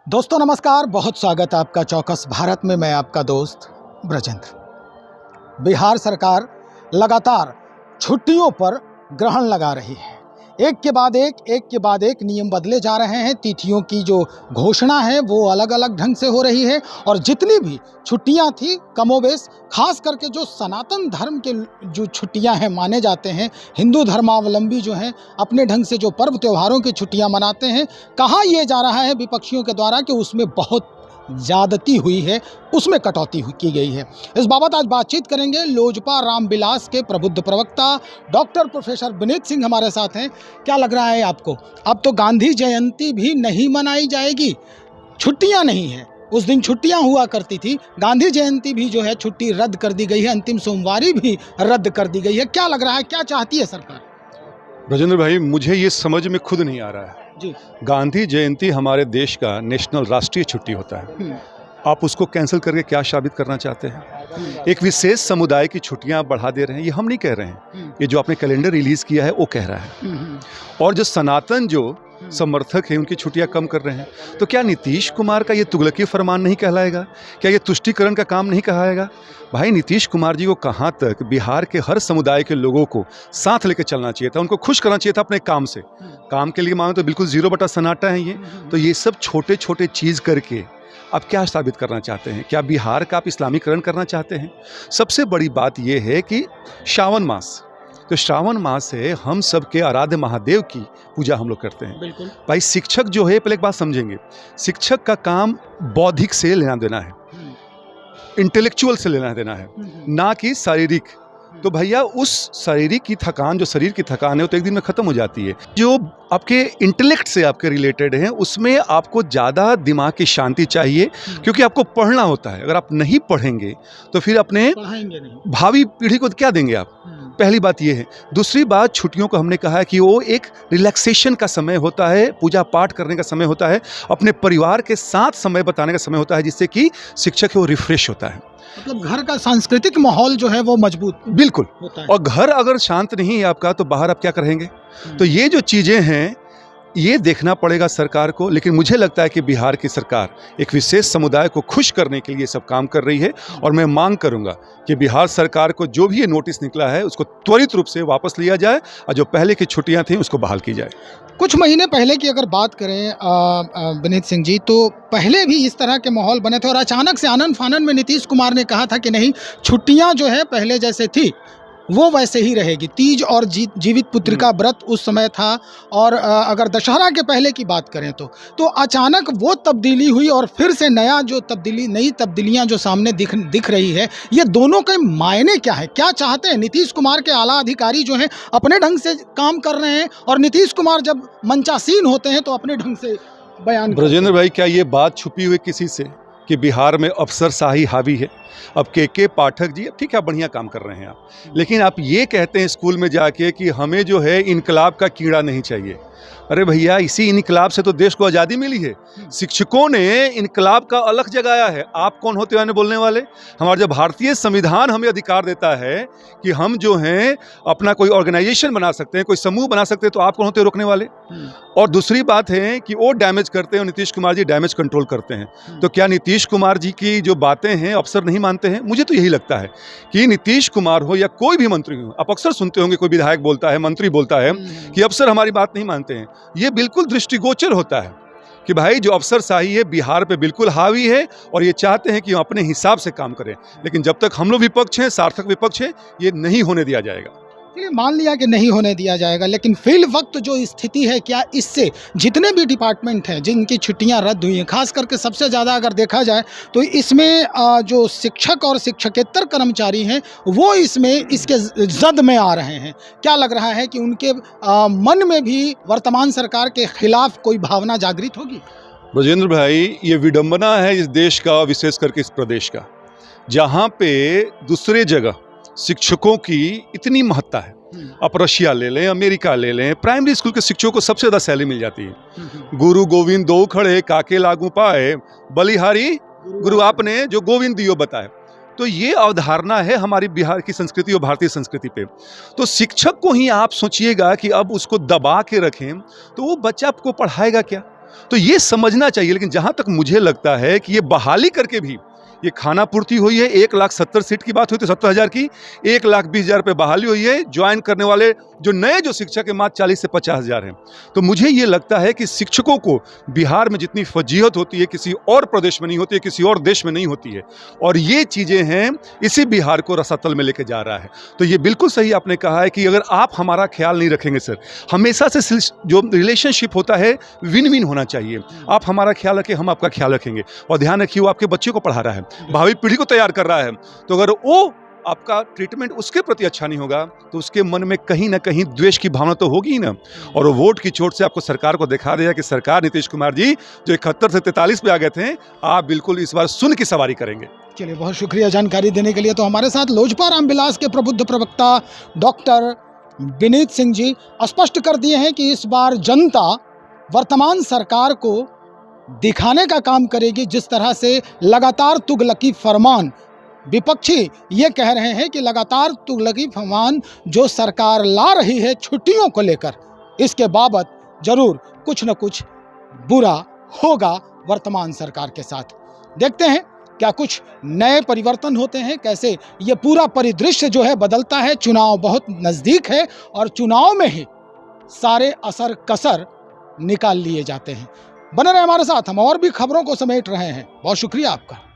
दोस्तों नमस्कार, बहुत स्वागत है आपका चौकस भारत में। मैं आपका दोस्त ब्रजेंद्र। बिहार सरकार लगातार छुट्टियों पर ग्रहण लगा रही है। एक के बाद एक नियम बदले जा रहे हैं। तिथियों की जो घोषणा है वो अलग अलग ढंग से हो रही है और जितनी भी छुट्टियां थी कमोबेश, खास करके जो सनातन धर्म के जो छुट्टियां हैं माने जाते हैं, हिंदू धर्मावलंबी जो हैं अपने ढंग से जो पर्व त्योहारों की छुट्टियां मनाते हैं, कहा यह जा रहा है विपक्षियों के द्वारा कि उसमें बहुत ज़्यादती हुई है, उसमें कटौती की गई है। इस बाबत आज बातचीत करेंगे। लोजपा रामविलास के प्रबुद्ध प्रवक्ता डॉक्टर प्रोफेसर विनीत सिंह हमारे साथ हैं। क्या लग रहा है आपको, अब तो गांधी जयंती भी नहीं मनाई जाएगी? छुट्टियां नहीं हैं, उस दिन छुट्टियां हुआ करती थी। गांधी जयंती भी जो है छुट्टी रद्द कर दी गई है, अंतिम सोमवारी भी रद्द कर दी गई है। क्या लग रहा है, क्या चाहती है सरकार? राजेंद्र भाई, मुझे ये समझ में खुद नहीं आ रहा है जी। गांधी जयंती हमारे देश का नेशनल राष्ट्रीय छुट्टी होता है, आप उसको कैंसिल करके क्या साबित करना चाहते हैं? एक विशेष समुदाय की छुट्टियां बढ़ा दे रहे हैं, ये हम नहीं कह रहे हैं, ये जो आपने कैलेंडर रिलीज किया है वो कह रहा है। और जो सनातन जो समर्थक हैं उनकी छुट्टियां कम कर रहे हैं, तो क्या नीतीश कुमार का ये तुगलकी फरमान नहीं कहलाएगा? क्या ये तुष्टीकरण का काम नहीं कहाएगा? भाई, नीतीश कुमार जी को कहाँ तक बिहार के हर समुदाय के लोगों को साथ लेकर चलना चाहिए था, उनको खुश करना चाहिए था अपने काम से। काम के लिए मानो तो बिल्कुल 0 सन्नाटा है ये। तो ये सब छोटे छोटे चीज़ करके आप क्या साबित करना चाहते हैं? क्या बिहार का आप इस्लामीकरण करना चाहते हैं? सबसे बड़ी बात यह है कि श्रावण मास, तो श्रावण मास है हम सब के आराध्य महादेव की पूजा हम लोग करते हैं। बिल्कुल। भाई, शिक्षक जो है, पहले एक बात समझेंगे, शिक्षक का काम बौद्धिक से लेना देना है, इंटेलेक्चुअल से लेना देना है, ना कि शारीरिक। तो भैया, उस शारीरिक की थकान, जो शरीर की थकान है, वो तो एक दिन में खत्म हो जाती है। जो आपके इंटेलेक्ट से आपके रिलेटेड हैं, उसमें आपको ज़्यादा दिमाग की शांति चाहिए, क्योंकि आपको पढ़ना होता है। अगर आप नहीं पढ़ेंगे तो फिर अपने भावी पीढ़ी को क्या देंगे आप? पहली बात ये है। दूसरी बात, छुट्टियों को हमने कहा है कि वो एक रिलैक्सेशन का समय होता है, पूजा पाठ करने का समय होता है, अपने परिवार के साथ समय बिताने का समय होता है, जिससे कि शिक्षक है वो रिफ्रेश होता है। मतलब घर का सांस्कृतिक माहौल जो है वो मजबूत बिल्कुल होता है। और घर अगर शांत नहीं है आपका, तो बाहर आप क्या करेंगे? तो ये जो चीज़ें हैं ये देखना पड़ेगा सरकार को। लेकिन मुझे लगता है कि बिहार की सरकार एक विशेष समुदाय को खुश करने के लिए सब काम कर रही है, और मैं मांग करूंगा कि बिहार सरकार को जो भी ये नोटिस निकला है उसको त्वरित रूप से वापस लिया जाए और जो पहले की छुट्टियां थी उसको बहाल की जाए। कुछ महीने पहले की अगर बात करें विनीत सिंह जी, तो पहले भी इस तरह के माहौल बने थे और अचानक से आनन फानन में नीतीश कुमार ने कहा था कि नहीं, छुट्टियां जो है पहले जैसे थी वो वैसे ही रहेगी। तीज और जीवित पुत्रिका व्रत उस समय था, और अगर दशहरा के पहले की बात करें तो अचानक वो तब्दीली हुई और फिर से नई तब्दीलियां जो सामने दिख रही है। ये दोनों के मायने क्या है? क्या चाहते हैं? नीतीश कुमार के आला अधिकारी जो हैं अपने ढंग से काम कर रहे हैं, और नीतीश कुमार जब मंचासीन होते हैं तो अपने ढंग से बयान। ब्रजेंद्र भाई, क्या ये बात छुपी हुई किसी से कि बिहार में अफसरशाही हावी है? अब के पाठक जी, अब ठीक है, बढ़िया काम कर रहे हैं आप, लेकिन आप ये कहते हैं स्कूल में जाके कि हमें जो है इनकलाब का कीड़ा नहीं चाहिए। अरे भैया, इसी इनकलाब से तो देश को आज़ादी मिली है। शिक्षकों ने इनकलाब का अलग जगाया है। आप कौन होते हैं बोलने वाले? हमारा जो भारतीय संविधान हमें अधिकार देता है कि हम जो हैं अपना कोई ऑर्गेनाइजेशन बना सकते हैं, कोई समूह बना सकते हैं, तो आप कौन होते हैं रोकने वाले? और दूसरी बात है कि वो डैमेज करते हैं और नीतीश कुमार जी डैमेज कंट्रोल करते हैं। तो क्या नीतीश कुमार जी की जो बातें हैं अफसर नहीं मानते हैं? मुझे तो यही लगता है कि नीतीश कुमार हो या कोई भी मंत्री हो, आप अक्सर सुनते होंगे कोई विधायक बोलता है, मंत्री बोलता है कि अफसर हमारी बात नहीं मानते हैं। ये बिल्कुल दृष्टिगोचर होता है कि भाई, जो अफसरशाही है बिहार पे बिल्कुल हावी है, और ये चाहते हैं कि हम अपने हिसाब से काम करें। लेकिन जब तक हम लोग विपक्ष हैं, सार्थक विपक्ष है, ये नहीं होने दिया जाएगा। चलिए, मान लिया कि नहीं होने दिया जाएगा, लेकिन फिल वक्त जो स्थिति है, क्या इससे जितने भी डिपार्टमेंट हैं जिनकी छुट्टियां रद्द हुई हैं, खास करके सबसे ज़्यादा अगर देखा जाए तो इसमें जो शिक्षक और शिक्षकेतर कर्मचारी हैं वो इसके जद में आ रहे हैं। क्या लग रहा है कि उनके मन में भी वर्तमान सरकार के खिलाफ कोई भावना जागृत होगी? ब्रजेंद्र भाई, ये विडंबना है इस देश का, विशेष करके इस प्रदेश का, जहाँ पे दूसरे जगह शिक्षकों की इतनी महत्ता है। आप रशिया ले लें, अमेरिका ले लें, प्राइमरी स्कूल के शिक्षकों को सबसे ज़्यादा सैलरी मिल जाती है। गुरु गोविंद दो खड़े, काके लागू पाए, बलिहारी गुरु आपने जो गोविंद दियो बताए। तो ये अवधारणा है हमारी बिहार की संस्कृति और भारतीय संस्कृति पे। तो शिक्षक को ही आप सोचिएगा कि अब उसको दबा के रखें, तो वो बच्चा आपको पढ़ाएगा क्या? तो ये समझना चाहिए। लेकिन जहाँ तक मुझे लगता है कि ये बहाली करके भी ये खाना पूर्ति हुई है। 1,70,000 सीट की बात हुई तो 70,000 की, 1,20,000 रुपये बहाली हुई है। ज्वाइन करने वाले जो नए जो शिक्षक है मात्र 40 से 50,000 हैं। तो मुझे ये लगता है कि शिक्षकों को बिहार में जितनी फजीहत होती है किसी और प्रदेश में नहीं होती है, किसी और देश में नहीं होती है। और ये चीज़ें हैं, इसी बिहार को रसातल में लेके जा रहा है। तो ये बिल्कुल सही आपने कहा है कि अगर आप हमारा ख्याल नहीं रखेंगे सर, हमेशा से जो रिलेशनशिप होता है विन विन होना चाहिए। आप हमारा ख्याल रखें, हम आपका ख्याल रखेंगे। और ध्यान रखिए, वो आपके बच्चे को पढ़ा रहा है, भावी पीढ़ी को तैयार कर रहा है। तो अगर वो आपका ट्रीटमेंट उसके प्रति अच्छा नहीं होगा तो उसके मन में कहीं ना कहीं द्वेष की भावना तो होगी ही ना। और वो वोट की चोट से आपको सरकार को दिखा देगा कि सरकार नीतीश कुमार जी जो 71 से 43 पे आ गए थे, आप बिल्कुल इस बार सुन की सवारी करेंगे। चलिए, बहुत शुक्रिया जानकारी देने के लिए। तो हमारे साथ लोजपा रामविलास के प्रबुद्ध प्रवक्ता डॉक्टर विनीत सिंह जी स्पष्ट कर दिए हैं कि इस बार जनता वर्तमान सरकार को दिखाने का काम करेगी। जिस तरह से लगातार तुगलकी फरमान, विपक्षी ये कह रहे हैं कि लगातार तुगलकी फरमान जो सरकार ला रही है छुट्टियों को लेकर, इसके बाबत जरूर कुछ न कुछ बुरा होगा वर्तमान सरकार के साथ। देखते हैं क्या कुछ नए परिवर्तन होते हैं, कैसे ये पूरा परिदृश्य जो है बदलता है। चुनाव बहुत नज़दीक है और चुनाव में ही सारे असर कसर निकाल लिए जाते हैं। बने रहे हमारे साथ, हम और भी खबरों को समेट रहे हैं। बहुत शुक्रिया आपका।